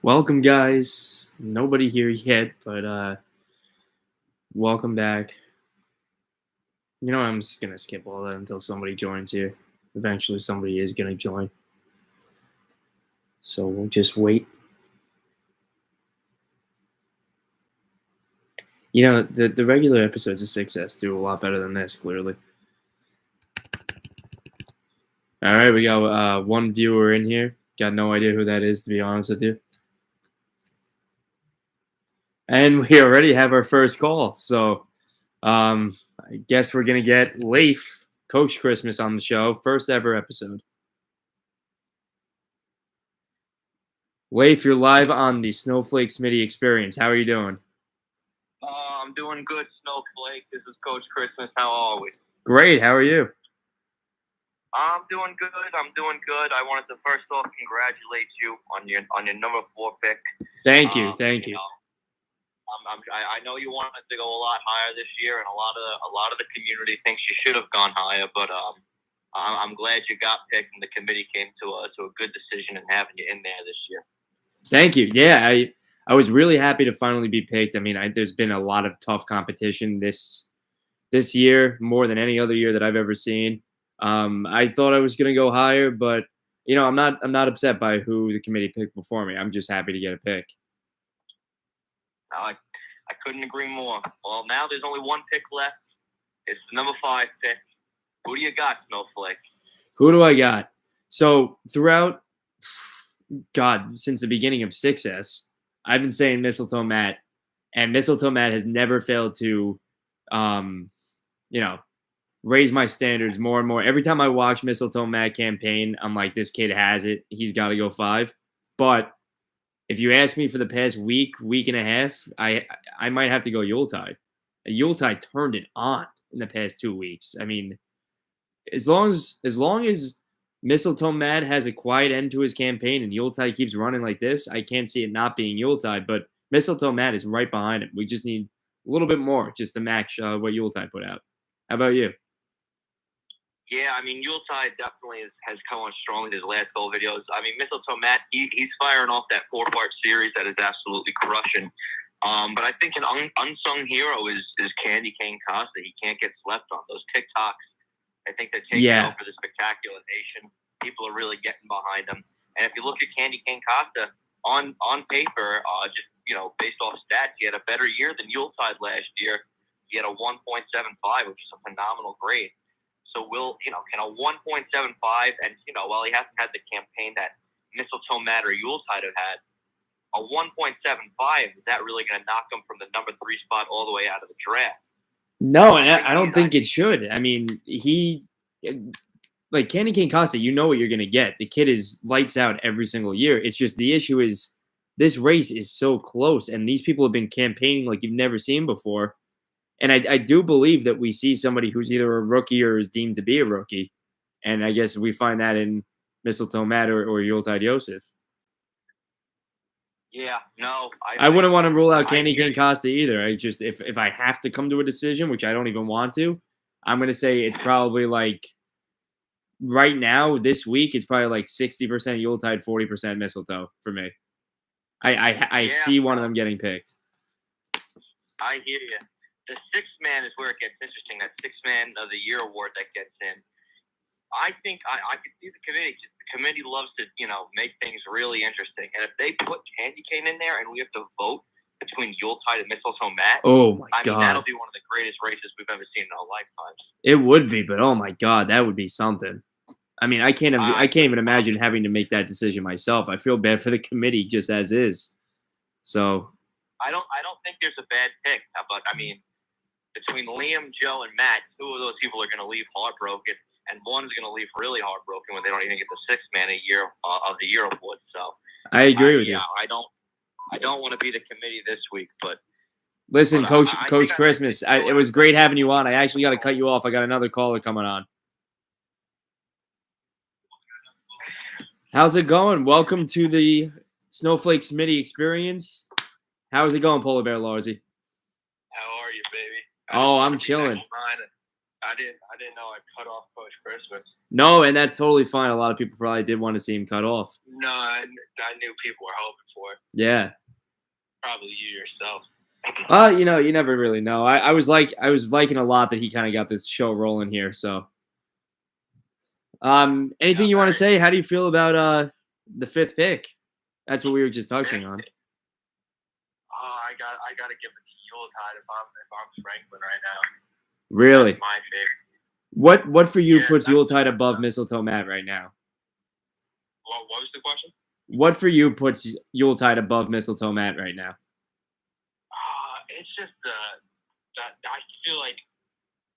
Welcome, guys. Nobody here yet, but welcome back. I'm just gonna skip all that until somebody joins here. Eventually, somebody is gonna join, so we'll just wait. The regular episodes of 6S do a lot better than this, clearly. All right, we got one viewer in here. Got no idea who that is, to be honest with you. And we already have our first call, so I guess we're gonna get Leif, Coach Christmas, on the show. First ever episode. Leif, you're live on the Snowflake Smitty experience. How are you doing? I'm doing good, Snowflake. This is Coach Christmas. How are we? Great. How are you? I'm doing good. I wanted to first off congratulate you on your number 4 pick. Thank you. I know you wanted to go a lot higher this year, and a lot of the community thinks you should have gone higher. But I'm glad you got picked, and the committee came to a good decision in having you in there this year. Thank you. Yeah, I was really happy to finally be picked. I mean, there's been a lot of tough competition this year, more than any other year that I've ever seen. I thought I was going to go higher, but I'm not upset by who the committee picked before me. I'm just happy to get a pick. I couldn't agree more. Well, now there's only one pick left. It's the number 5 pick. Who do you got, Snowflake? Who do I got? So throughout, since the beginning of 6S, I've been saying Mistletoe Matt, and Mistletoe Matt has never failed to, raise my standards more and more. Every time I watch Mistletoe Matt campaign, I'm like, this kid has it. He's got to go 5. But if you ask me for the past week and a half, I might have to go Yuletide. Yuletide turned it on in the past 2 weeks. I mean, as long as Mistletoe Matt has a quiet end to his campaign and Yuletide keeps running like this, I can't see it not being Yuletide. But Mistletoe Matt is right behind him. We just need a little bit more just to match what Yuletide put out. How about you? Yeah, I mean, Yuletide definitely has come on strong with his last couple videos. I mean, Mistletoe Matt, he's firing off that 4-part series that is absolutely crushing. But I think an unsung hero is Candy Cane Costa. He can't get slept on. Those TikToks, I think they're taking over the spectacular nation. People are really getting behind him. And if you look at Candy Cane Costa, on paper, based off stats, he had a better year than Yuletide last year. He had a 1.75, which is a phenomenal grade. So can a 1.75, and while he hasn't had the campaign that Mistletoe Matt or Yuletide have had, a 1.75, is that really going to knock him from the number 3 spot all the way out of the draft? No, and I don't think it should. I mean, like Candy Cane Costa, you know what you're going to get. The kid is lights out every single year. It's just the issue is this race is so close, and these people have been campaigning like you've never seen before. And I do believe that we see somebody who's either a rookie or is deemed to be a rookie. And I guess we find that in Mistletoe Matt or Yuletide Yosef. Yeah, no. I wouldn't want to rule out Candy Cane Costa either. I just if I have to come to a decision, which I don't even want to, I'm going to say it's probably like right now, this week, it's probably like 60% Yuletide, 40% Mistletoe for me. I see one of them getting picked. I hear you. The 6th man is where it gets interesting. That 6th man of the year award that gets in. I think I could see the committee. The committee loves to, make things really interesting. And if they put Candy Cane in there and we have to vote between Yuletide and Mistletoe Matt, oh my God, that'll be one of the greatest races we've ever seen in our lifetimes. It would be, but oh my God, that would be something. I mean, I can't even imagine having to make that decision myself. I feel bad for the committee just as is. So I don't think there's a bad pick, but I mean, between Liam, Joe, and Matt, 2 of those people are going to leave heartbroken, and one's going to leave really heartbroken when they don't even get the 6th man of the year award. So I agree with you. I don't want to be the committee this week, but listen, Coach Christmas, it was great having you on. I actually got to cut you off. I got another caller coming on. How's it going? Welcome to the Snowflake Smitty experience. How's it going, Polar Bear Larzy? How are you, baby? Oh, I'm chilling. I didn't know I cut off Coach Christmas. No, and that's totally fine. A lot of people probably did want to see him cut off. No, I knew people were hoping for it. Yeah. Probably you yourself. You never really know. I was liking a lot that he kind of got this show rolling here. So, anything you want to say? How do you feel about the 5th pick? That's what we were just touching on. I got to give it to Yuletide if I'm Franklin right now. Really? That's my favorite. What for you puts Yuletide above Mistletoe Matt right now? What was the question? What for you puts Yuletide above Mistletoe Matt right now? It's just that I feel like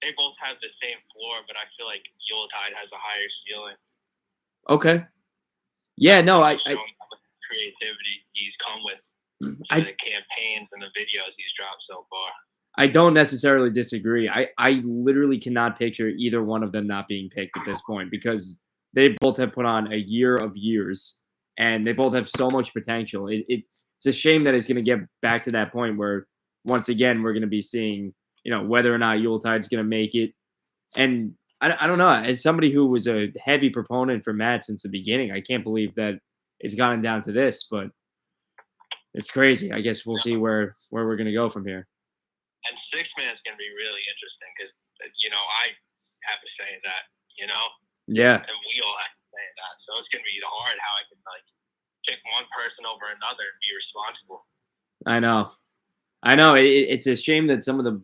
they both have the same floor, but I feel like Yuletide has a higher ceiling. Okay. Yeah, no, I creativity he's come with the campaigns and the videos he's dropped so far. I don't necessarily disagree. I literally cannot picture either one of them not being picked at this point because they both have put on a year of years and they both have so much potential. It's a shame that it's going to get back to that point where once again we're going to be seeing, whether or not Yuletide's going to make it. And I don't know. As somebody who was a heavy proponent for Matt since the beginning, I can't believe that it's gotten down to this, but it's crazy. I guess we'll see where we're going to go from here. And 6-man is going to be really interesting because, I have to say that, Yeah. And we all have to say that. So it's going to be hard how I can, pick one person over another and be responsible. I know. It's a shame that some of the,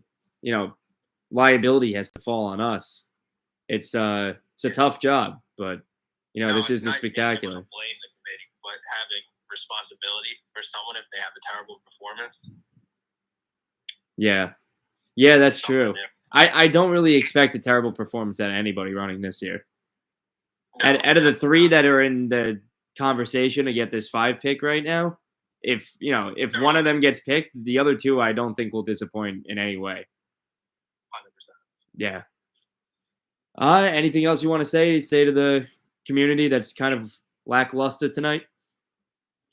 liability has to fall on us. It's a tough job, but, this is the spectacular. But having responsibility for someone if they have a terrible performance. Yeah, that's true. I don't really expect a terrible performance out of anybody running this year. No, out of the 3 that are in the conversation to get this 5 pick right now, if one of them gets picked, the other 2 I don't think will disappoint in any way. 100%. Yeah. Anything else you want to say to the community that's kind of lackluster tonight?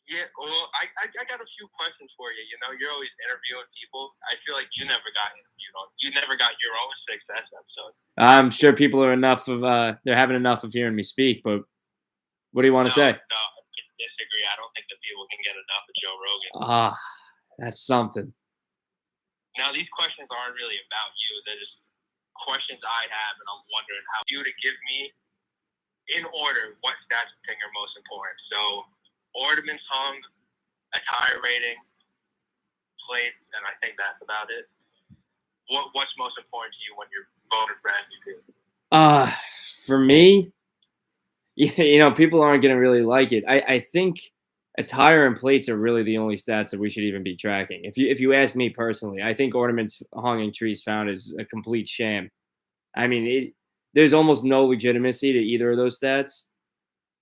Yeah, well, I got a few questions for you. You're always interviewing people. I feel like you never got interviewed on. You never got your own success episode. I'm sure people are they're having enough of hearing me speak, but what do you want to say? No, I disagree. I don't think that people can get enough of Joe Rogan. That's something. Now, these questions aren't really about you. They're just questions I have, and I'm wondering how you to give me, in order, what stats you think are most important. So, ornaments hung, attire rating, plates, and I think that's about it. What's most important to you when you're voted for MVP? For me, people aren't going to really like it. I think attire and plates are really the only stats that we should even be tracking. If you ask me personally, I think ornaments hung and trees found is a complete sham. I mean, there's almost no legitimacy to either of those stats.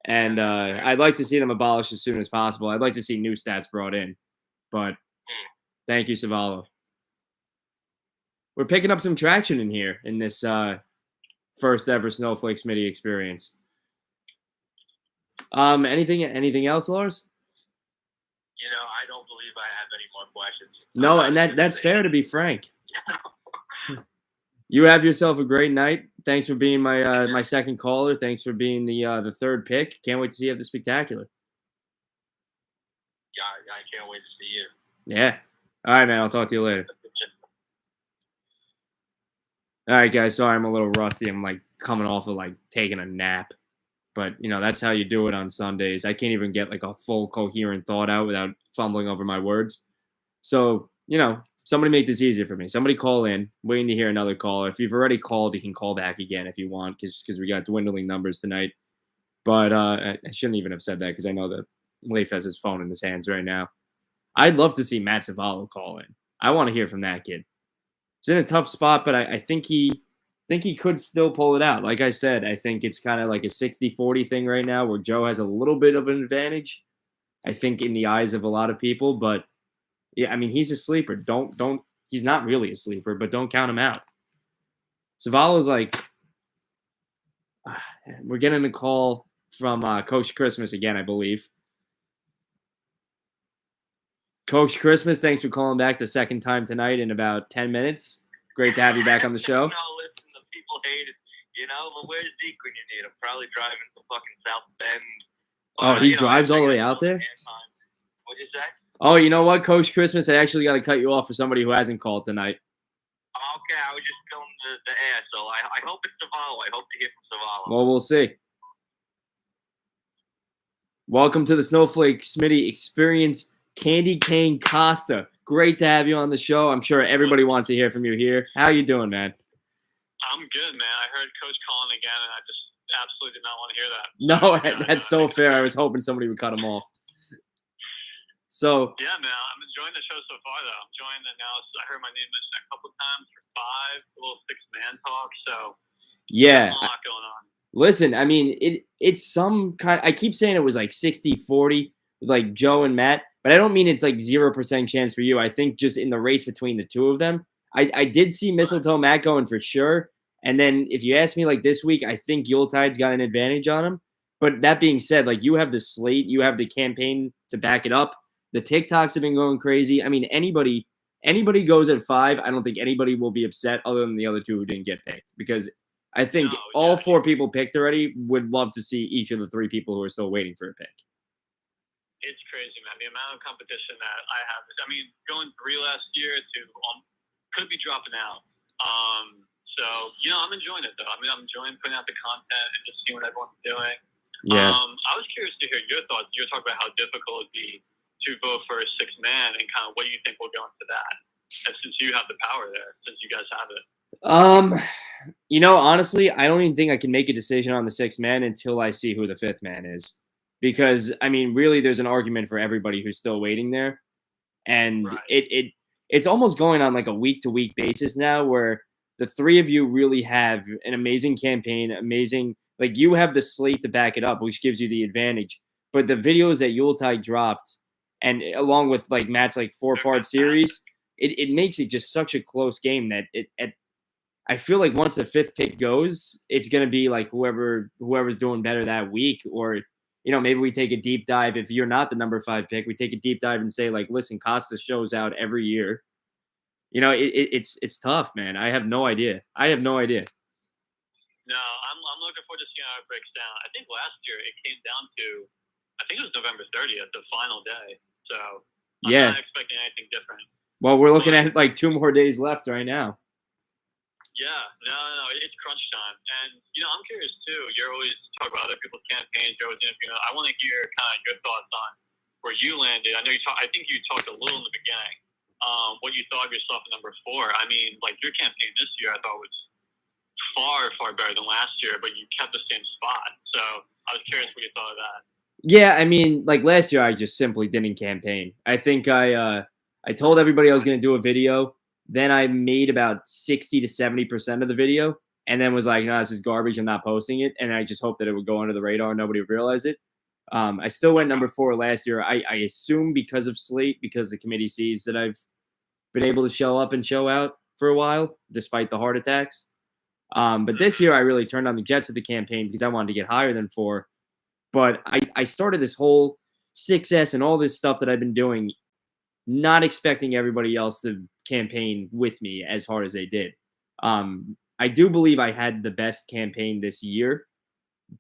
And I'd like to see them abolished as soon as possible. I'd like to see new stats brought in. But thank you, Savallo. We're picking up some traction in here in this first ever Snowflake Smitty experience. Anything else, Lars? I don't believe I have any more questions. No, and that's fair to be frank. You have yourself a great night. Thanks for being my second caller. Thanks for being the 3rd pick. Can't wait to see you at the spectacular. Yeah, I can't wait to see you. Yeah. All right, man. I'll talk to you later. All right, guys. Sorry, I'm a little rusty. I'm coming off of taking a nap, but that's how you do it on Sundays. I can't even get a full coherent thought out without fumbling over my words. So somebody make this easier for me. Somebody call in. Waiting to hear another caller. If you've already called, you can call back again if you want, because we got dwindling numbers tonight. But I shouldn't even have said that because I know that Leif has his phone in his hands right now. I'd love to see Matt Savallo call in. I want to hear from that kid. He's in a tough spot, but I think he could still pull it out. Like I said, I think it's kind of like a 60-40 thing right now where Joe has a little bit of an advantage, I think, in the eyes of a lot of people. But yeah, I mean, he's a sleeper. Don't. He's not really a sleeper, but don't count him out. Savallo's we're getting a call from Coach Christmas again, I believe. Coach Christmas, thanks for calling back the second time tonight in about 10 minutes. Great to have you back on the show. No, listen, the people played. But where's Zeke when you need him? Probably driving to fucking South Bend. Oh, he drives all the way out there? What'd you say? Oh, you know what, Coach Christmas? I actually got to cut you off for somebody who hasn't called tonight. Okay, I was just filling the air, so I hope it's Zavala. I hope to hear from Zavala. Well, we'll see. Welcome to the Snowflake Smitty Experience, Candy Cane Costa. Great to have you on the show. I'm sure everybody wants to hear from you here. How you doing, man? I'm good, man. I heard Coach calling again, and I just absolutely did not want to hear that. No, that's so fair. I was hoping somebody would cut him off. So yeah, man, I'm enjoying the show so far, though. I'm enjoying the analysis. I heard my name mentioned a couple times for 5, a little 6-man talk. So yeah, a lot going on. Listen, I mean, it's some kind. I keep saying it was like 60-40, like Joe and Matt, but I don't mean it's like 0% chance for you. I think just in the race between the two of them, I did see Mistletoe Matt going for sure. And then if you ask me, like this week, I think Yuletide's got an advantage on him. But that being said, like you have the slate, you have the campaign to back it up. The TikToks have been going crazy. I mean, anybody goes at 5. I don't think anybody will be upset other than the other two who didn't get picked, because I think all 4 people picked already would love to see each of the 3 people who are still waiting for a pick. It's crazy, man. The amount of competition that I have. I mean, going 3 last year to could be dropping out. So, I'm enjoying it, though. I mean, I'm enjoying putting out the content and just seeing what everyone's doing. Yeah. I was curious to hear your thoughts. You were talking about how difficult it'd be to vote for a 6-man, and kind of what you think will go into that. And since you have the power there, since you guys have it. Honestly, I don't even think I can make a decision on the 6-man until I see who the 5th man is. Because, I mean, really, there's an argument for everybody who's still waiting there. And it's almost going on like a week-to-week basis now, where the 3 of you really have an amazing campaign, like you have the slate to back it up, which gives you the advantage. But the videos that Yuletide dropped, and along with like Matt's like 4-part series, it makes it just such a close game that I feel like once the 5th pick goes, it's gonna be like whoever's doing better that week, or maybe we take a deep dive. If you're not the number 5 pick, we take a deep dive and say like, listen, Costa shows out every year. It's tough, man. I have no idea. No, I'm looking forward to seeing how it breaks down. I think last year it came down to, I think it was November 30th, the final day. So I'm not expecting anything different. Well, we're looking at like 2 more days left right now. Yeah, no, it's crunch time. And, I'm curious too. You're always talking about other people's campaigns. You're always interviewing. I want to hear kind of your thoughts on where you landed. I know I think you talked a little in the beginning. What you thought of yourself at number 4. I mean, like your campaign this year, I thought was far, far better than last year, but you kept the same spot. So I was curious what you thought of that. Yeah, I mean, like last year, I just simply didn't campaign. I think I told everybody I was going to do a video. Then I made about 60 to 70% of the video, and then was like, no, this is garbage. I'm not posting it. And I just hoped that it would go under the radar and nobody would realize it. I still went number 4 last year. I assume because of slate, because the committee sees that I've been able to show up and show out for a while, despite the heart attacks. But this year, I really turned on the jets of the campaign because I wanted to get higher than 4. But I started this whole 6S and all this stuff that I've been doing, not expecting everybody else to campaign with me as hard as they did. I do believe I had the best campaign this year,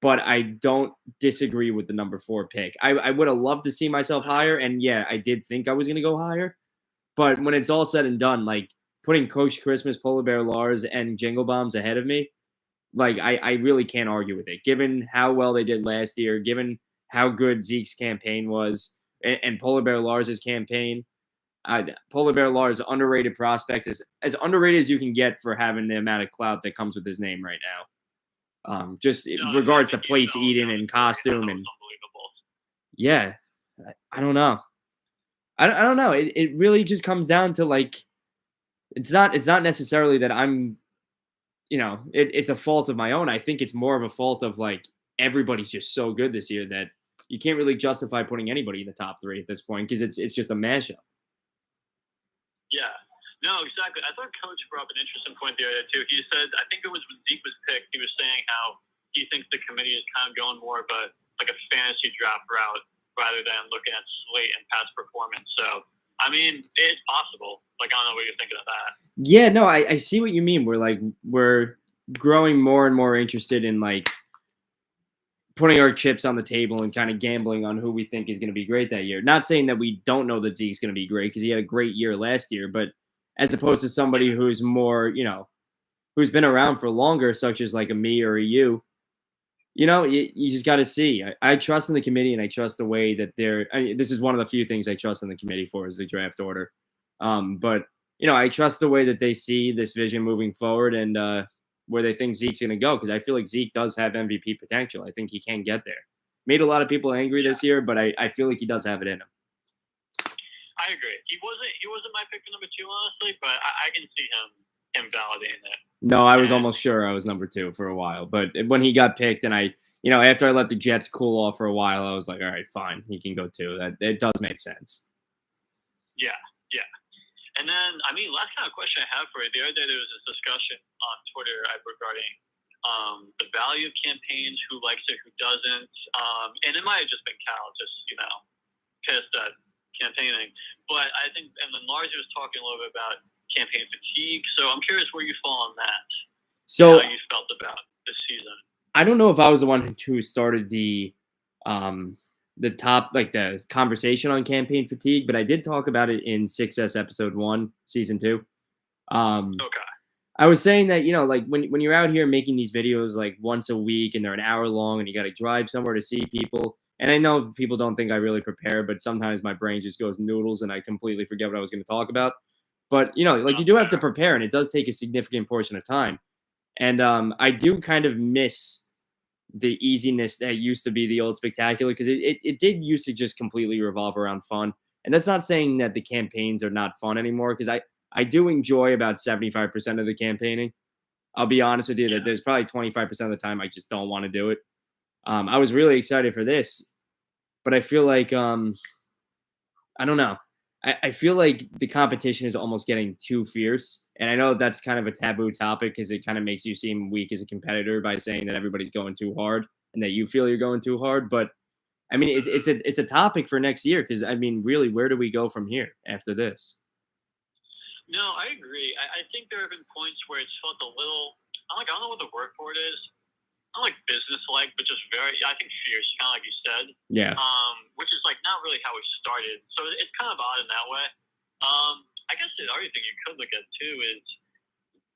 but I don't disagree with the number 4 pick. I would have loved to see myself higher, and yeah, I did think I was going to go higher. But when it's all said and done, like putting Coach Christmas, Polar Bear Lars, and Jingle Bombs ahead of me, like I really can't argue with it. Given how well they did last year, given how good Zeke's campaign was, and Polar Bear Lars's campaign, Polar Bear Lars, underrated prospect, is as underrated as you can get for having the amount of clout that comes with his name right now. Just in regards to plates eaten and costume and yeah, I don't know. I don't know. It really just comes down to like, it's not necessarily that I'm, it's a fault of my own. I think it's more of a fault of like everybody's just so good this year that you can't really justify putting anybody in the top 3 at this point because it's just a mashup. Yeah, no, exactly. I thought Coach brought up an interesting point the other day too. He said, I think it was when Zeke was picked, he was saying how he thinks the committee is kind of going more of like a fantasy draft route rather than looking at slate and past performance. So, I mean, it's possible. Like, I don't know what you're thinking of that. Yeah, no, I see what you mean. We're growing more and more interested in like putting our chips on the table and kind of gambling on who we think is going to be great that year. Not saying that we don't know that Zeke's going to be great because he had a great year last year, but as opposed to somebody who's more, who's been around for longer, such as like a me or a you just got to see. I trust in the committee and I trust the way that this is one of the few things I trust in the committee for is the draft order. But I trust the way that they see this vision moving forward and where they think Zeke's going to go because I feel like Zeke does have MVP potential. I think he can get there. Made a lot of people angry this year, but I feel like he does have it in him. I agree. He wasn't my pick for number 2, honestly, but I can see him validating it. No, I was almost sure I was number 2 for a while, but when he got picked and after I let the Jets cool off for a while, I was like, all right, fine, he can go 2. That it does make sense. Yeah. And then, last kind of question I have for you. The other day there was this discussion on Twitter regarding the value of campaigns, who likes it, who doesn't. And it might have just been Cal, just, pissed at campaigning. But I think, and then Lars was talking a little bit about campaign fatigue. So I'm curious where you fall on that. So how you felt about this season. I don't know if I was the one who started the conversation on campaign fatigue, but I did talk about it in 6S episode 1, season 2. Okay. I was saying that, like when you're out here making these videos like once a week and they're an hour long and you got to drive somewhere to see people. And I know people don't think I really prepare, but sometimes my brain just goes noodles and I completely forget what I was going to talk about. But, you do have to prepare and it does take a significant portion of time. And I do kind of miss the easiness that used to be the old spectacular because it did used to just completely revolve around fun. And that's not saying that the campaigns are not fun anymore because I do enjoy about 75% of the campaigning. I'll be honest with you that there's probably 25% of the time I just don't want to do it. I was really excited for this, but I feel like I don't know. I feel like the competition is almost getting too fierce. And I know that's kind of a taboo topic because it kind of makes you seem weak as a competitor by saying that everybody's going too hard and that you feel you're going too hard. But I mean, it's a topic for next year because really, where do we go from here after this? No, I agree. I think there have been points where it's felt a little. I don't know what the word for it is. Not like business-like, but just very, I think, fierce, kind of like you said. Yeah. Which is like not really how we started. So it's kind of odd in that way. I guess the other thing you could look at too is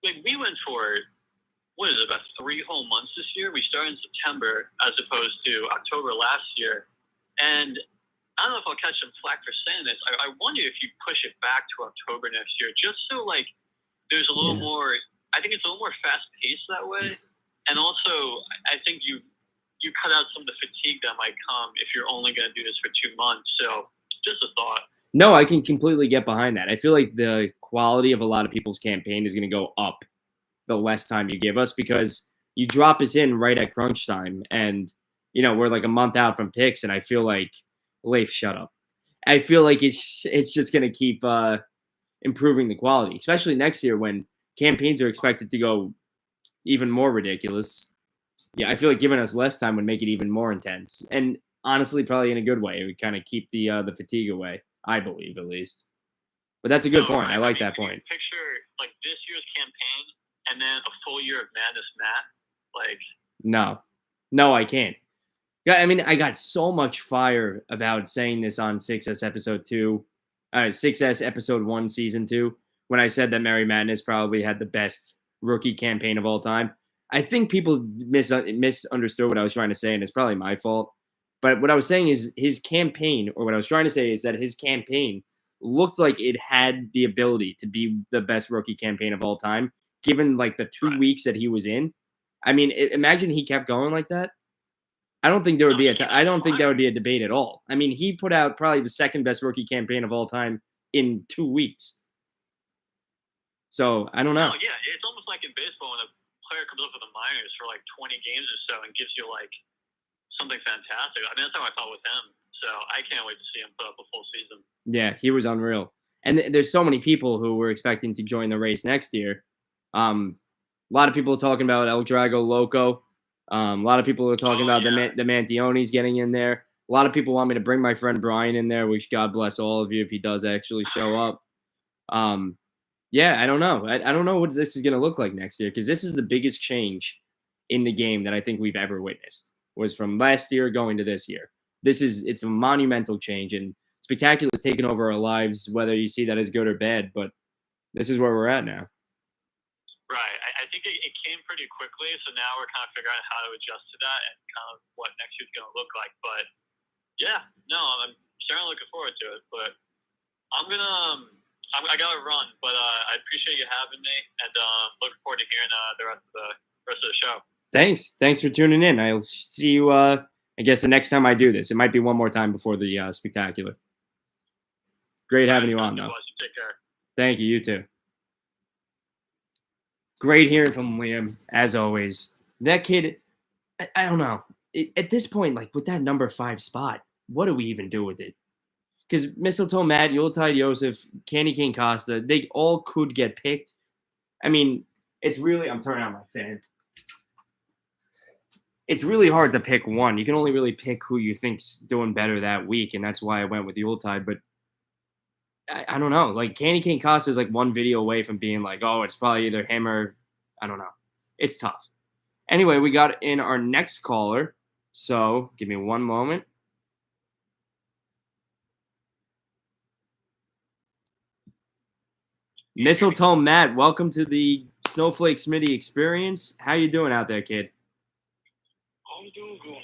like we went for about 3 whole months this year. We started in September as opposed to October last year, and I don't know if I'll catch some flack for saying this. I wonder if you push it back to October next year, just so like there's a little more. I think it's a little more fast-paced that way. And also, I think you cut out some of the fatigue that might come if you're only going to do this for 2 months. So just a thought. No, I can completely get behind that. I feel like the quality of a lot of people's campaign is going to go up the less time you give us because you drop us in right at crunch time. And, we're like a month out from picks. And I feel like, Leif, shut up. I feel like it's just going to keep improving the quality, especially next year when campaigns are expected to go even more ridiculous. Yeah, I feel like giving us less time would make it even more intense. And honestly, probably in a good way. It would kind of keep the fatigue away, I believe, at least. But that's a good point. Right. I like that point. Picture like this year's campaign and then a full year of Madness Matt. Like No, I can't. Yeah, I got so much fire about saying this on 6S episode 2, 6S episode 1, season 2, when I said that Merry Madness probably had the best rookie campaign of all time. I think people misunderstood what I was trying to say, and it's probably my fault. But what I was saying is his campaign, or what I was trying to say is that his campaign looked like it had the ability to be the best rookie campaign of all time, given like the 2 weeks that he was in. Imagine he kept going like that. I don't think there would be I don't think that would be a debate at all. He put out probably the second best rookie campaign of all time in 2 weeks. So I don't know. No, yeah, it's almost like in baseball when a player comes up with the minors for like 20 games or so and gives you like something fantastic. That's how I thought with him. So I can't wait to see him put up a full season. Yeah, he was unreal. And there's so many people who were expecting to join the race next year. A lot of people are talking about El Drago Loco. A lot of people are talking about the Mantiones getting in there. A lot of people want me to bring my friend Brian in there, which God bless all of you if he does actually show up. Yeah, I don't know. I don't know what this is going to look like next year because this is the biggest change in the game that I think we've ever witnessed. Was from last year going to this year. It's a monumental change, and Spectacular is taking over our lives, whether you see that as good or bad. But this is where we're at now. Right. I think it came pretty quickly, so now we're kind of figuring out how to adjust to that and kind of what next year's going to look like. But yeah, no, I'm certainly looking forward to it. But I gotta run. But I appreciate you having me, and looking forward to hearing the rest of the show. Thanks for tuning in. I'll see you. I guess the next time I do this, it might be one more time before the Spectacular. Great having you on, though. Take care. Thank you. You too. Great hearing from Liam, as always. That kid, I don't know. At this point, like with that number 5 spot, what do we even do with it? Because Mistletoe Matt, Yuletide Joseph, Candy Cane Costa, they all could get picked. I mean, it's really, I'm turning on my fan. It's really hard to pick one. You can only really pick who you think's doing better that week, and that's why I went with Yuletide. But I don't know. Like Candy Cane Costa is like one video away from being like, oh, it's probably either him or I don't know. It's tough. Anyway, we got in our next caller. So give me one moment. Mistletoe Matt, welcome to the Snowflake Smitty experience. How you doing out there, kid? I'm doing good.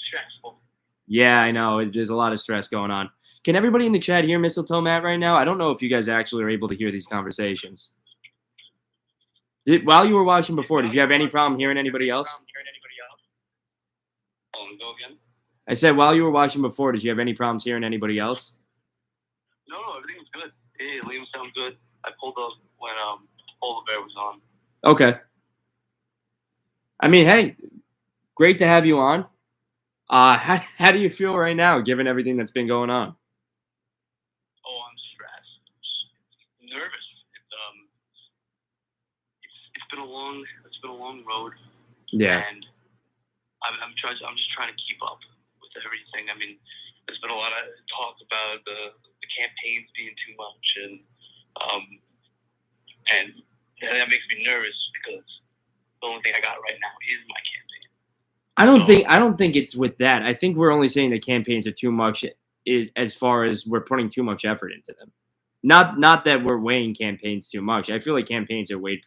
Stressful. Yeah, I know. There's a lot of stress going on. Can everybody in the chat hear Mistletoe Matt right now? I don't know if you guys actually are able to hear these conversations. While you were watching before, did you have any problem hearing anybody else? Go again? I said while you were watching before, did you have any problems hearing anybody else? No, everything's good. Hey, Liam sounds good. I pulled up when Polar Bear was on. Okay. I mean, hey, great to have you on. How do you feel right now, given everything that's been going on? Oh, I'm stressed. Nervous. It's been a long road. Yeah. And I'm just trying to keep up with everything. I mean, there's been a lot of talk about the campaigns being too much, and that makes me nervous because the only thing I got right now is my campaign. I don't think it's with that. I think we're only saying the campaigns are too much is as far as we're putting too much effort into them. Not that we're weighing campaigns too much. I feel like campaigns are weighed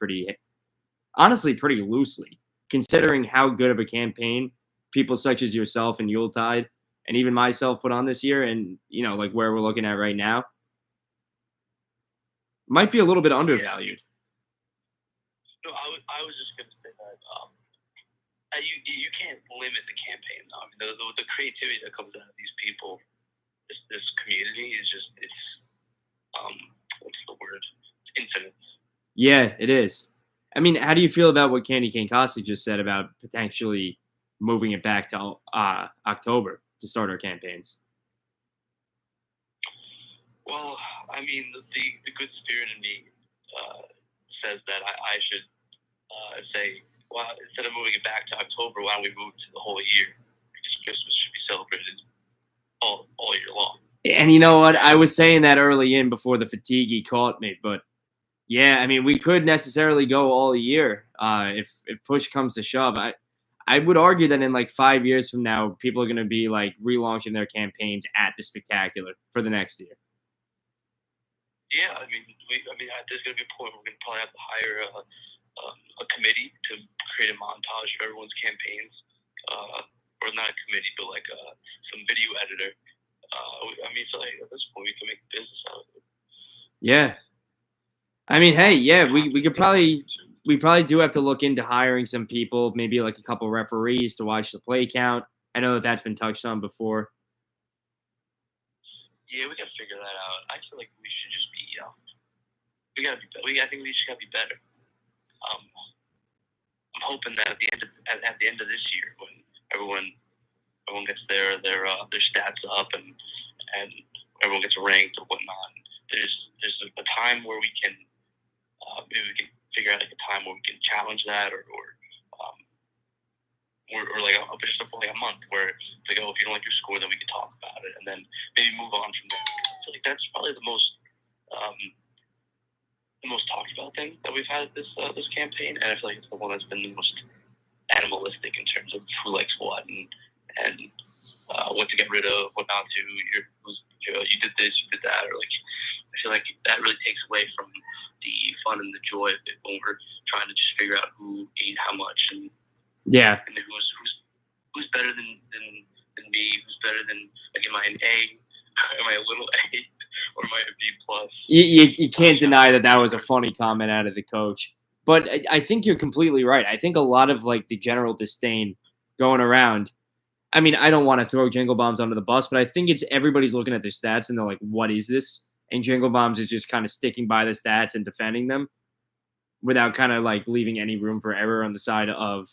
honestly pretty loosely, considering how good of a campaign people such as yourself and Yuletide and even myself put on this year, and like where we're looking at right now, might be a little bit undervalued. No, I was just gonna say that you can't limit the campaign. I mean, the creativity that comes out of these people, this community is just what's the word? It's infinite. Yeah, it is. I mean, how do you feel about what Candy Cane Costa just said about potentially moving it back to October to start our campaigns? Well, I mean, the good spirit in me says that I should say, well, instead of moving it back to October, why don't we move to the whole year? Because Christmas should be celebrated all year long. And you know what? I was saying that early in before the fatigue caught me, but yeah, I mean, we could necessarily go all year if push comes to shove. I would argue that in like 5 years from now, people are going to be like relaunching their campaigns at the Spectacular for the next year. Yeah, I mean, there's going to be a point where we're going to probably have to hire a committee to create a montage for everyone's campaigns, or not a committee, but like some video editor. I mean, so like at this point, we can make business out of it. Yeah. I mean, hey, yeah, we probably do have to look into hiring some people, maybe like a couple referees to watch the play count. I know that's been touched on before. Yeah, we gotta figure that out. I feel like we should just be. I think we just gotta be better. I'm hoping that at the end of this year, when everyone gets their stats up and everyone gets ranked or whatnot, there's a time where we can maybe we can figure out like a time where we can challenge that or like just like a month where it's like, oh, if you don't like your score, then we can talk about it and then maybe move on from there. I feel like that's probably the most most talked about thing that we've had this campaign, and I feel like it's the one that's been the most animalistic in terms of who likes what and what to get rid of, what not to. You did this, you did that, or like I feel like that really takes away from the fun and the joy of it when we're trying to just figure out who ate how much and who's better than me, who's better than, like, am I an A, am I a little A, or am I a B plus? You can't deny that was a funny comment out of the coach. But I think you're completely right. I think a lot of like the general disdain going around. I mean, I don't want to throw Jingle Bombs under the bus, but I think it's everybody's looking at their stats and they're like, "What is this?" And Jingle Bombs is just kind of sticking by the stats and defending them without kind of like leaving any room for error on the side of,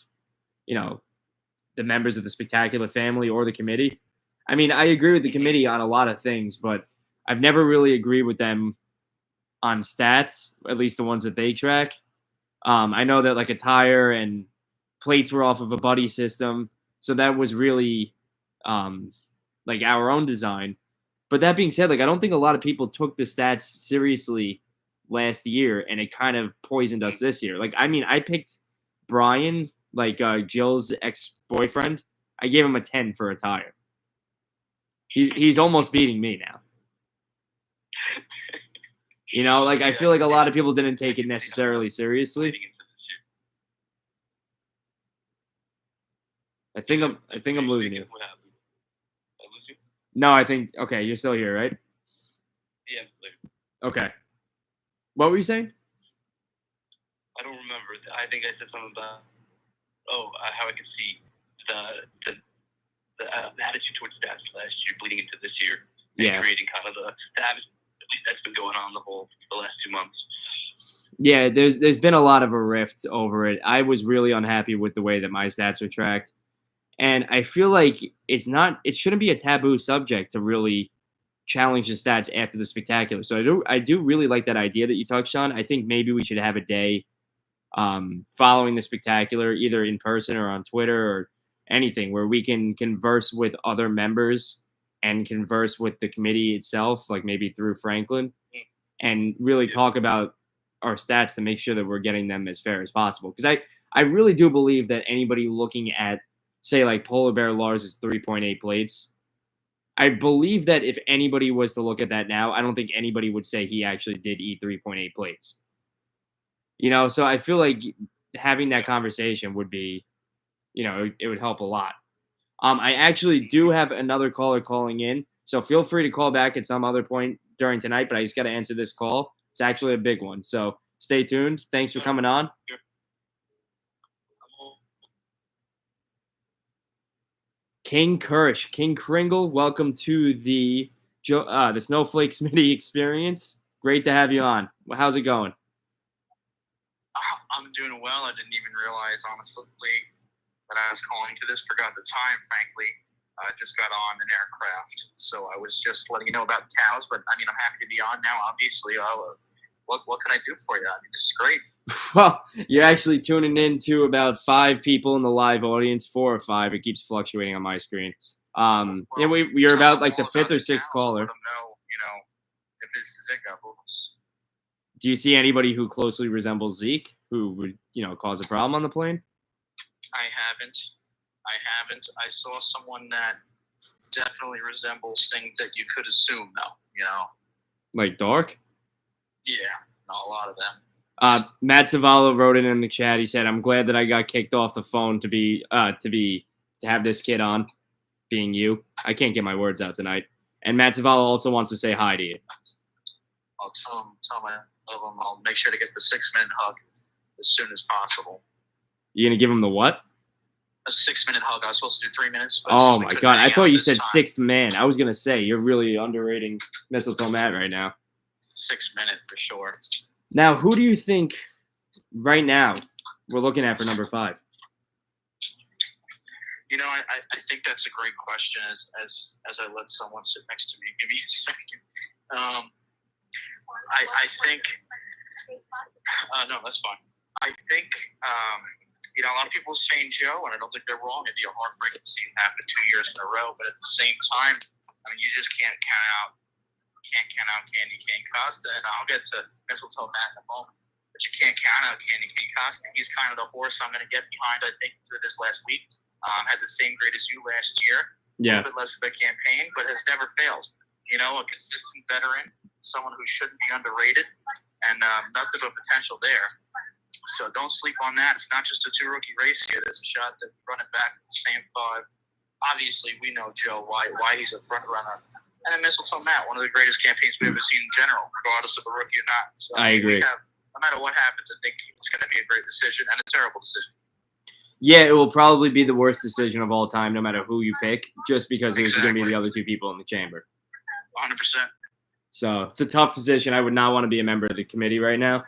the members of the Spectacular family or the committee. I mean, I agree with the committee on a lot of things, but I've never really agreed with them on stats, at least the ones that they track. I know that like attire and plates were off of a buddy system, so that was really like our own design. But that being said, like I don't think a lot of people took the stats seriously last year, and it kind of poisoned us this year. Like I mean, I picked Brian, like Jill's ex-boyfriend. I gave him a 10 for attire. He's almost beating me now. Like I feel like a lot of people didn't take it necessarily seriously. I think I'm losing you. No, okay, you're still here, right? Yeah. Okay. What were you saying? I don't remember. I think I said something about how I could see the attitude towards stats last year bleeding into this year. And creating kind of the habit that's been going on the last 2 months. Yeah, there's been a lot of a rift over it. I was really unhappy with the way that my stats are tracked. And I feel like it shouldn't be a taboo subject to really challenge the stats after the Spectacular. So I do really like that idea that you touched on. I think maybe we should have a day following the Spectacular, either in person or on Twitter or anything, where we can converse with other members and converse with the committee itself, like maybe through Franklin, and really talk about our stats to make sure that we're getting them as fair as possible. Because I really do believe that anybody looking at, say, like Polar Bear Lars' 3.8 plates, I believe that if anybody was to look at that now, I don't think anybody would say he actually did eat 3.8 plates. So I feel like having that conversation would be, it would help a lot. I actually do have another caller calling in, so feel free to call back at some other point during tonight, but I just got to answer this call. It's actually a big one, so stay tuned. Thanks for coming on. King Kirsch, King Kringle, welcome to the Snowflake Smitty experience. Great to have you on. How's it going? I'm doing well. I didn't even realize, honestly, that I was calling to this. Forgot the time, frankly. I just got on an aircraft, so I was just letting you know about cows. But I mean, I'm happy to be on now. Obviously, what can I do for you? I mean, this is great. Well, you're actually tuning in to about 5 people in the live audience, 4 or 5. It keeps fluctuating on my screen. You're about like the 5th or 6th caller. Let them know, if this is Zika. Do you see anybody who closely resembles Zeke who would, cause a problem on the plane? I haven't. I saw someone that definitely resembles things that you could assume, though, Like Dark? Yeah, a lot of them. Matt Zavala wrote it in the chat. He said, "I'm glad that I got kicked off the phone to have this kid on, being you." I can't get my words out tonight. And Matt Zavala also wants to say hi to you. I'll tell him I love him. I'll make sure to get the 6-minute hug as soon as possible. You gonna give him the what? A 6-minute hug. I was supposed to do 3 minutes. But oh my god! I thought you said 6th man. I was gonna say you're really underrating Mistletoe Matt right now. 6 minute for sure. Now, who do you think right now we're looking at for number 5? I think that's a great question. As I let someone sit next to me, give me a second. I think. No, that's fine. I think. A lot of people are saying Joe, and I don't think they're wrong. It'd be a heartbreak to see it happen 2 years in a row. But at the same time, I mean, you just can't count out can't count out Candy Cane Costa, and I'll get to Mistletoe Matt in a moment. But you can't count out Candy Cane Costa. He's kind of the horse I'm going to get behind, I think, through this last week. Had the same grade as you last year. Yeah. A little bit less of a campaign, but has never failed. You know, a consistent veteran, someone who shouldn't be underrated, and nothing but potential there. So don't sleep on that. It's not just a 2 rookie race here. There's a shot to run it back with the same 5. Obviously, we know, Joe, why he's a front runner. And then Mistletoe Matt, one of the greatest campaigns we've ever seen in general, regardless of a rookie or not. So I agree. No matter what happens, I think it's going to be a great decision and a terrible decision. Yeah, it will probably be the worst decision of all time, no matter who you pick, just because there's going to be the other 2 people in the chamber. 100%. So it's a tough position. I would not want to be a member of the committee right now.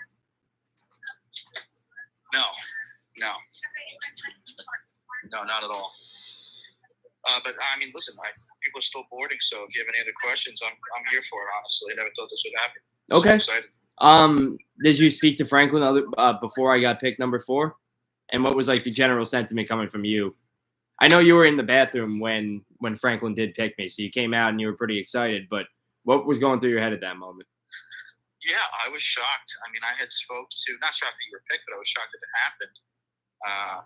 No, not at all. But I mean, listen, people are still boarding, so if you have any other questions, I'm here for it. Honestly, I never thought this would happen. Okay. So excited. Did you speak to Franklin before I got picked number 4? And what was like the general sentiment coming from you? I know you were in the bathroom when Franklin did pick me, so you came out and you were pretty excited. But what was going through your head at that moment? Yeah, I was shocked. I mean, I had not shocked that you were picked, but I was shocked that it happened.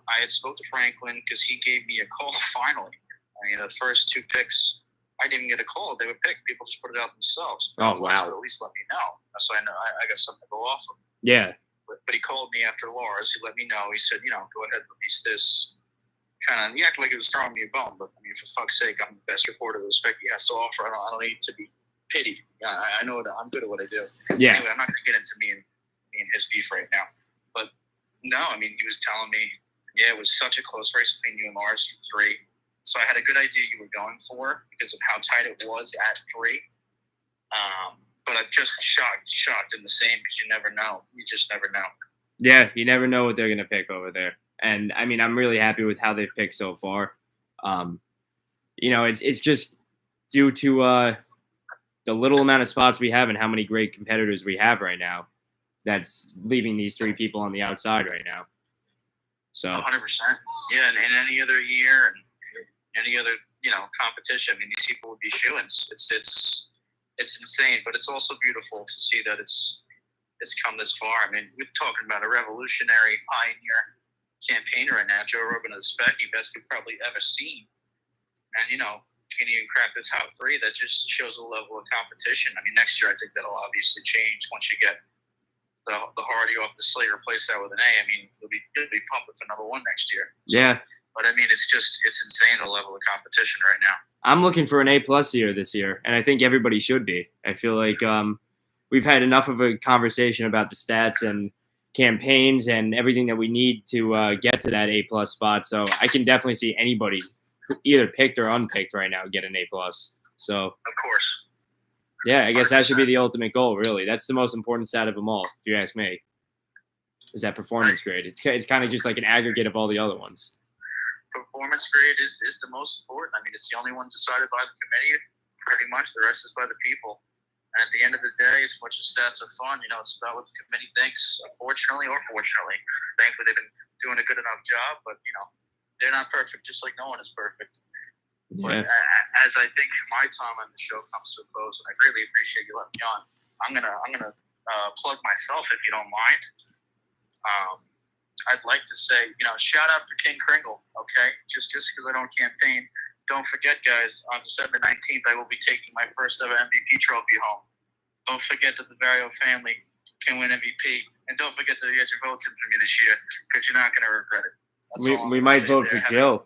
I had spoke to Franklin because he gave me a call finally. I mean, the first 2 picks, I didn't even get a call. They were picked. People just put it out themselves. Oh, wow. At least let me know. So I know I got something to go off of. Yeah. But he called me after Lars. He let me know. He said, go ahead and release this. He acted like he was throwing me a bone. But, I mean, for fuck's sake, I'm the best reporter that Specky has to offer. I don't need to be pitied. I know that I'm good at what I do. Yeah. Anyway, I'm not going to get into me and his beef right now. But, no, I mean, he was telling me, it was such a close race between you and Lars for 3. So I had a good idea you were going for because of how tight it was at 3. But I'm just shocked in the same because you never know. You just never know. Yeah, you never know what they're going to pick over there. And, I mean, I'm really happy with how they've picked so far. It's just due to the little amount of spots we have and how many great competitors we have right now that's leaving these 3 people on the outside right now. So 100%. Yeah, and in any other year and any other, competition, I mean, these people would be shoo-ins. It's insane, but it's also beautiful to see that it's come this far. I mean, we're talking about a revolutionary pioneer campaigner right now, Joe Rogan of the Specky, best we've probably ever seen. And, can even crack the top 3? That just shows the level of competition. I mean, next year, I think that'll obviously change once you get the Hardy off the slate, replace that with an A. I mean, it'll be pumping for number 1 next year. So, yeah. But I mean, it's insane the level of competition right now. I'm looking for an A+ year this year, and I think everybody should be. I feel like we've had enough of a conversation about the stats and campaigns and everything that we need to get to that A+ spot. So I can definitely see anybody, either picked or unpicked right now, get an A+. So of course. Yeah, I guess 100%. That should be the ultimate goal, really. That's the most important stat of them all, if you ask me, is that performance grade. It's kind of just like an aggregate of all the other ones. Performance grade is the most important. I mean, it's the only one decided by the committee, pretty much. The rest is by the people. And at the end of the day, as much as stats are fun, it's about what the committee thinks, unfortunately or fortunately. Thankfully, they've been doing a good enough job, but, they're not perfect, just like no one is perfect. Yeah. But as I think my time on the show comes to a close, and I greatly appreciate you letting me on, I'm gonna plug myself, if you don't mind. I'd like to say, shout out for King Kringle, okay? Just because I don't campaign. Don't forget, guys, on December 19th, I will be taking my first ever MVP trophy home. Don't forget that the Vario family can win MVP. And don't forget to get your votes in for me this year because you're not going to regret it. We might vote for Jill.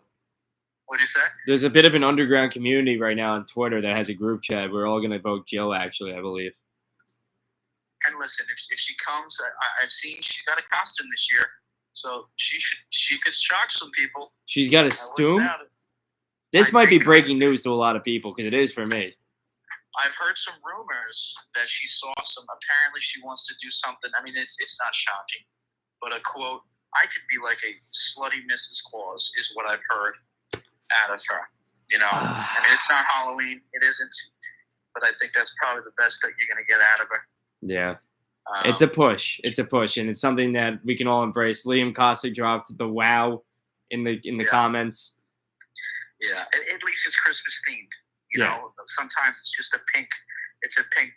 What do you say? There's a bit of an underground community right now on Twitter that has a group chat. We're all going to vote Jill, actually, I believe. And listen, if she comes, I've seen she got a costume this year. So she could shock some people. She's got a stoom? This might be breaking news to a lot of people because it is for me. I've heard some rumors that she saw some. Apparently, she wants to do something. I mean, it's not shocking, but a quote. I could be like a slutty Mrs. Claus, is what I've heard out of her. I mean, it's not Halloween. It isn't, but I think that's probably the best that you're going to get out of her. Yeah. It's a push. It's a push, and it's something that we can all embrace. Liam Costa dropped the wow in the comments. Yeah, at least it's Christmas themed. You know, sometimes it's just a pink It's a pink,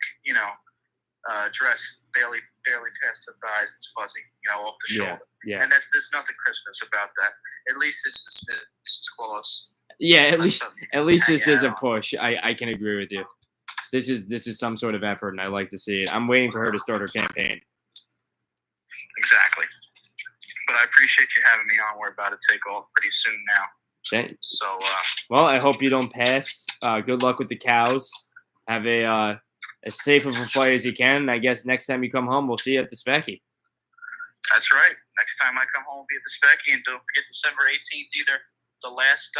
dress, barely past the thighs. It's fuzzy, off the shoulder. Yeah. And there's nothing Christmas about that. At least this is close. Yeah, at least this is a push. I can agree with you. This is some sort of effort, and I like to see it. I'm waiting for her to start her campaign. Exactly. But I appreciate you having me on. We're about to take off pretty soon now. Thanks. So, well, I hope you don't pass. Good luck with the cows. Have as safe of a flight as you can. And I guess next time you come home, we'll see you at the Specky. That's right. Next time I come home, we'll be at the Specky. And don't forget December 18th, either the last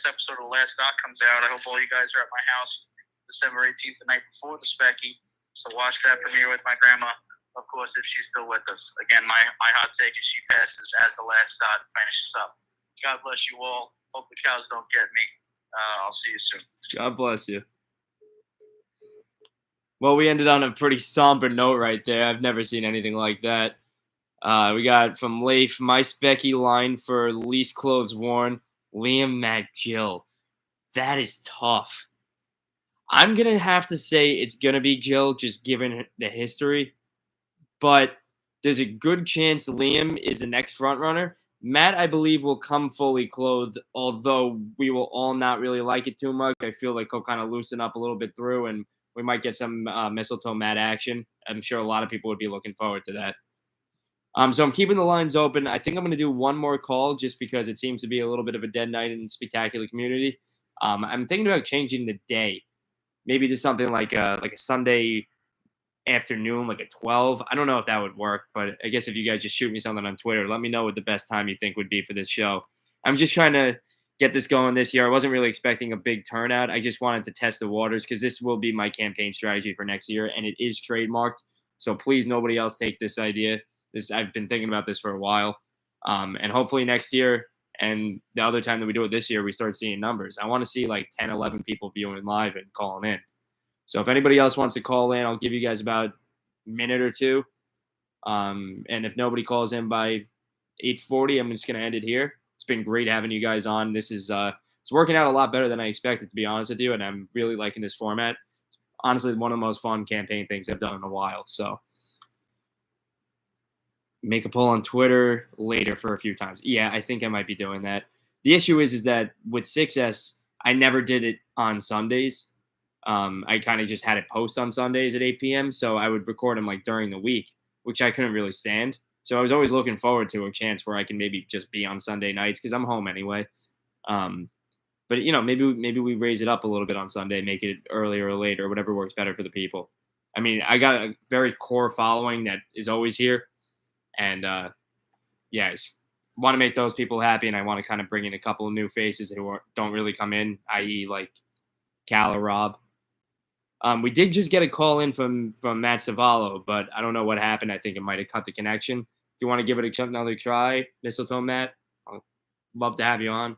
episode of The Last Dot comes out. I hope all you guys are at my house December 18th, the night before the Specky. So watch that premiere with my grandma. Of course, if she's still with us. Again, my hot take is she passes as The Last Dot finishes up. God bless you all. Hope the cows don't get me. I'll see you soon. God bless you. Well, we ended on a pretty somber note right there. I've never seen anything like that. We got from Leif, my Specky line for least clothes worn, Liam, Matt, Jill. That is tough. I'm going to have to say it's going to be Jill, just given the history. But there's a good chance Liam is the next front runner. Matt, I believe, will come fully clothed, although we will all not really like it too much. I feel like he'll kind of loosen up a little bit through, and we might get some Mistletoe Matt action. I'm sure a lot of people would be looking forward to that. So I'm keeping the lines open. I think I'm going to do one more call just because it seems to be a little bit of a dead night in the spectacular community. I'm thinking about changing the day. Maybe to something like a Sunday afternoon, like at 12. I don't know if that would work, but I guess if you guys just shoot me something on Twitter, let me know what the best time you think would be for this show. I'm just trying to get this going this year. I wasn't really expecting a big turnout. I just wanted to test the waters because this will be my campaign strategy for next year, and it is trademarked. So please, nobody else take this idea. I've been thinking about this for a while. And hopefully next year and the other time that we do it this year, we start seeing numbers. I want to see like 10, 11 people viewing live and calling in. So if anybody else wants to call in, I'll give you guys about a minute or two. And if nobody calls in by 8:40, I'm just going to end it here. It's been great having you guys on. This is it's working out a lot better than I expected, to be honest with you, and I'm really liking this format. Honestly, one of the most fun campaign things I've done in a while. So make a poll on Twitter later for a few times. Yeah, I think I might be doing that. The issue is that with 6S, I never did it on Sundays. I kind of just had it post on Sundays at 8 p.m. So I would record them like during the week, which I couldn't really stand. So I was always looking forward to a chance where I can maybe just be on Sunday nights because I'm home anyway. But maybe we raise it up a little bit on Sunday, make it earlier or later, whatever works better for the people. I mean, I got a very core following that is always here, and I want to make those people happy, and I want to kind of bring in a couple of new faces who don't really come in, i.e., like Cal or Rob. We did just get a call in from Matt Savallo, but I don't know what happened. I think it might have cut the connection. If you want to give it another try, Mistletoe Matt, I'd love to have you on.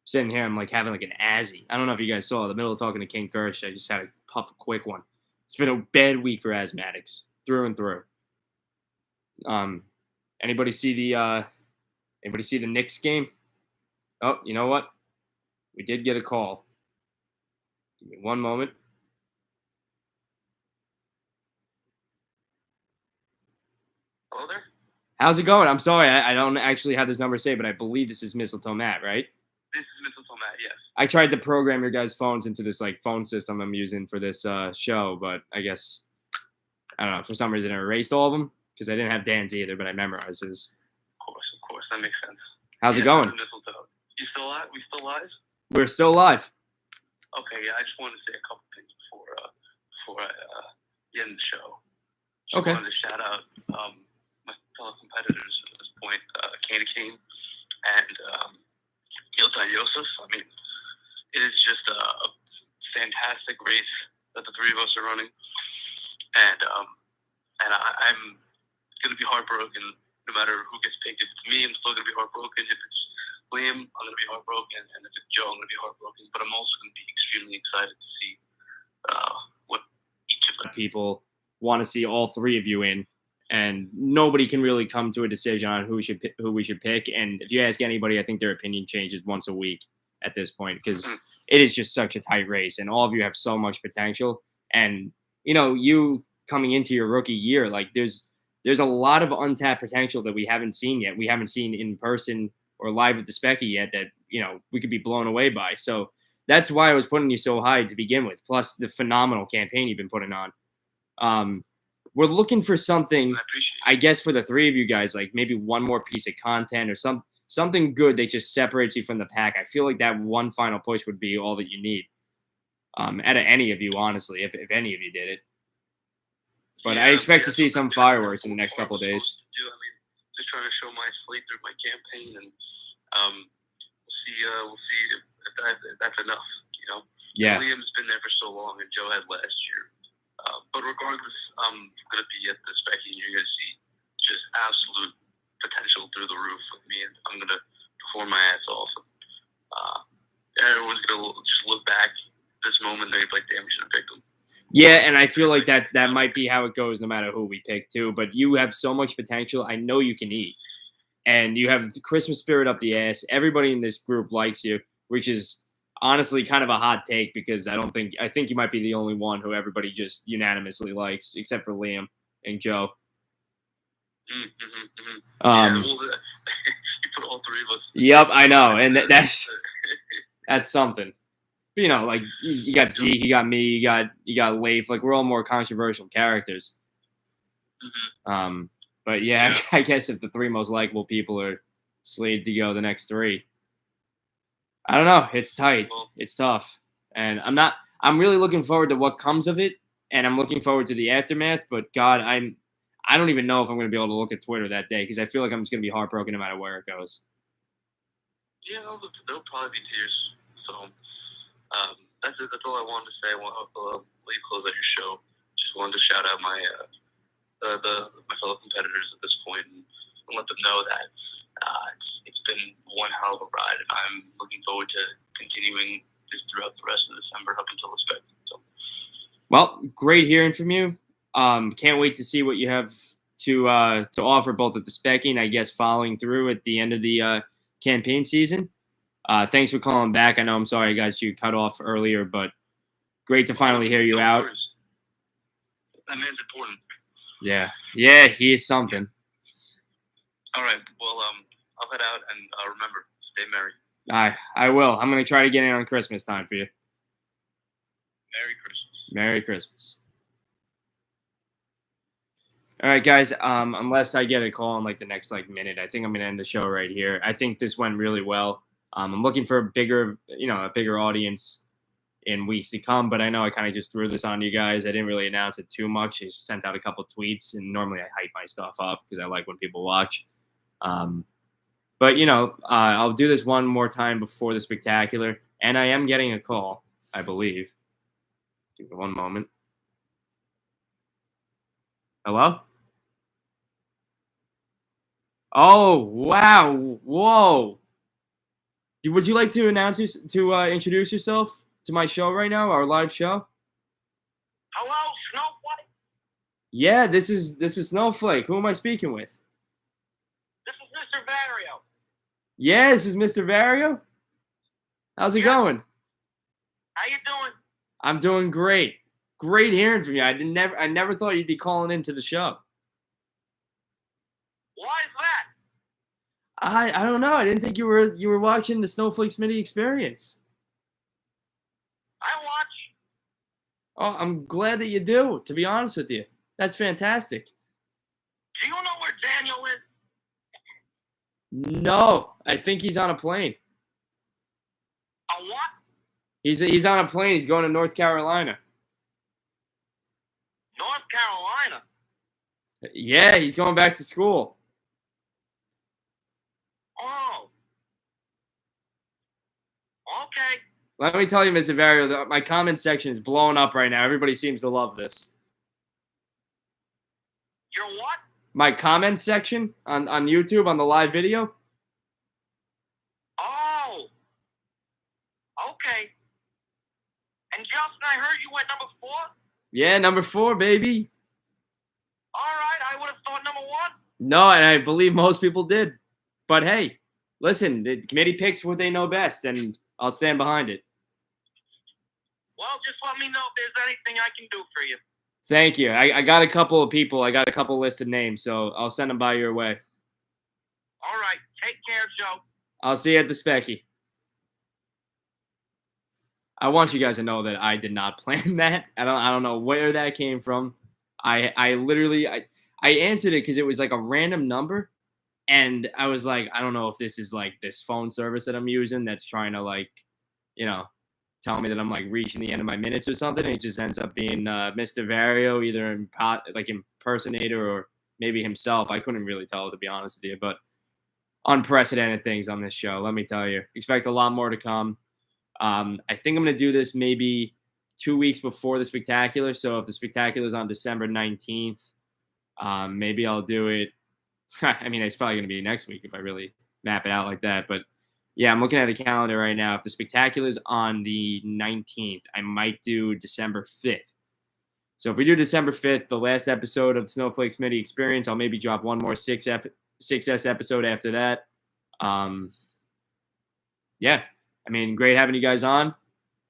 Sitting here, I'm like having like an Azzy. I don't know if you guys saw in the middle of talking to King Kirsch. I just had to puff a quick one. It's been a bad week for asthmatics through and through. Anybody see the Knicks game? Oh, you know what? We did get a call. Give me one moment. Hello there. How's it going? I'm sorry, I don't actually have this number saved, but I believe this is Mistletoe Matt, right? This is Mistletoe Matt, yes. I tried to program your guys' phones into this like phone system I'm using for this show, but I guess I don't know, for some reason I erased all of them because I didn't have Dan's either, but I memorized his. Of course, that makes sense. How's it going? Mistletoe. You still live? We still live? We're still live. Okay, yeah, I just wanted to say a couple things before I end the show. Okay. I wanted to shout out my fellow competitors at this point, Candy Cane and Yilta Yosef. I mean, it is just a fantastic race that the three of us are running, and I'm gonna be heartbroken no matter who gets picked. If it's me, I'm still gonna be heartbroken. If it's Liam, I'm gonna be heartbroken, and if it's Joe, I'm gonna be heartbroken. But I'm also gonna be extremely excited to see what each of the people want to see all three of you in. And nobody can really come to a decision on who we should pick. And if you ask anybody, I think their opinion changes once a week. at this point because it is just such a tight race, and all of you have so much potential. And you coming into your rookie year, like there's a lot of untapped potential that we haven't seen yet. We haven't seen in person or live with the Specky yet that we could be blown away by. So that's why I was putting you so high to begin with. Plus the phenomenal campaign you've been putting on. We're looking for something, I guess, for the three of you guys, like maybe one more piece of content or something good that just separates you from the pack. I feel like that one final push would be all that you need. Out of any of you, honestly, if any of you did it. But I expect to see some fireworks in the next couple of days. Just trying to show my slate through my campaign, and we'll see if that's enough. Yeah. Liam's been there for so long, and Joe had last year. But regardless, I'm gonna be at the Specky, and you're gonna see just absolute potential through the roof with me, and I'm gonna perform my ass off. Everyone's gonna just look back this moment, and they're like, "Damn, we should have picked him." Yeah, and I feel like that might be how it goes no matter who we pick too. But you have so much potential. I know you can eat. And you have the Christmas spirit up the ass. Everybody in this group likes you, which is honestly kind of a hot take because I think you might be the only one who everybody just unanimously likes, except for Liam and Joe. You put all three of us. Yep, I know. And that's something. But, like you got Zeke, you got me, you got Leif. Like we're all more controversial characters. But yeah, I guess if the three most likable people are slated to go the next three, I don't know. It's tight. It's tough, and I'm really looking forward to what comes of it, and I'm looking forward to the aftermath. But God, I don't even know if I'm going to be able to look at Twitter that day because I feel like I'm just going to be heartbroken no matter where it goes. Yeah, there'll probably be tears. So. That's it. That's all I wanted to say. I want to leave close out your show. Just wanted to shout out my my fellow competitors at this point and let them know that it's been one hell of a ride, and I'm looking forward to continuing this throughout the rest of December up until the Spec. So, well, great hearing from you. Can't wait to see what you have to offer both at the Specky and I guess following through at the end of the campaign season. Thanks for calling back. I know I'm sorry I got you cut off earlier, but great to finally hear you out. That man's important. Yeah, he is something. All right, well, I'll head out and remember, stay merry. I will. I'm gonna try to get in on Christmas time for you. Merry Christmas. Merry Christmas. All right, guys. Unless I get a call in like the next minute, I think I'm gonna end the show right here. I think this went really well. I'm looking for a bigger audience in weeks to come, but I know I kind of just threw this on you guys. I didn't really announce it too much. I just sent out a couple tweets, and normally I hype my stuff up because I like when people watch. But I'll do this one more time before the spectacular, and I am getting a call, I believe. Give me one moment. Hello? Oh, wow. Whoa. Would you like to introduce yourself to my show right now, our live show? Hello, Snowflake? Yeah, this is Snowflake. Who am I speaking with? This is Mr. Vario. Yeah, this is Mr. Vario. How's it going? How you doing? I'm doing great. Great hearing from you. I never thought you'd be calling into the show. Why is that? I don't know. I didn't think you were watching the Snowflake Smitty experience. I watch. Oh, I'm glad that you do, to be honest with you. That's fantastic. Do you know where Daniel is? No, I think he's on a plane. A what? He's on a plane. He's going to North Carolina. North Carolina? Yeah, he's going back to school. Oh. Okay. Let me tell you, Mr. Vario, my comment section is blowing up right now. Everybody seems to love this. Your what? My comment section on YouTube on the live video. Oh. Okay. And Justin, I heard you went number 4? Yeah, number 4, baby. All right, I would have thought number 1. No, and I believe most people did. But hey, listen, the committee picks what they know best, and I'll stand behind it. Well, just let me know if there's anything I can do for you. Thank you. I got a couple of people. I got a couple listed names, so I'll send them by your way. All right. Take care, Joe. I'll see you at the Specky. I want you guys to know that I did not plan that. I don't know where that came from. I literally answered it because it was like a random number, and I was like, I don't know if this is like this phone service that I'm using that's trying to like, tell me that I'm like reaching the end of my minutes or something. And it just ends up being Mr. Vario, either like impersonator or maybe himself. I couldn't really tell, to be honest with you, but unprecedented things on this show. Let me tell you, expect a lot more to come. I think I'm going to do this maybe 2 weeks before the Spectacular. So if the Spectacular is on December 19th, maybe I'll do it. I mean, it's probably going to be next week if I really map it out like that. But yeah, I'm looking at a calendar right now. If the Spectacular is on the 19th, I might do December 5th. So if we do December 5th, the last episode of Snowflake Smitty Experience, I'll maybe drop one more 6S episode after that. Yeah, I mean, great having you guys on.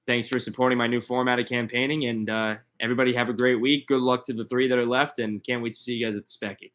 Thanks for supporting my new format of campaigning, and everybody have a great week. Good luck to the 3 that are left, and can't wait to see you guys at the Specky.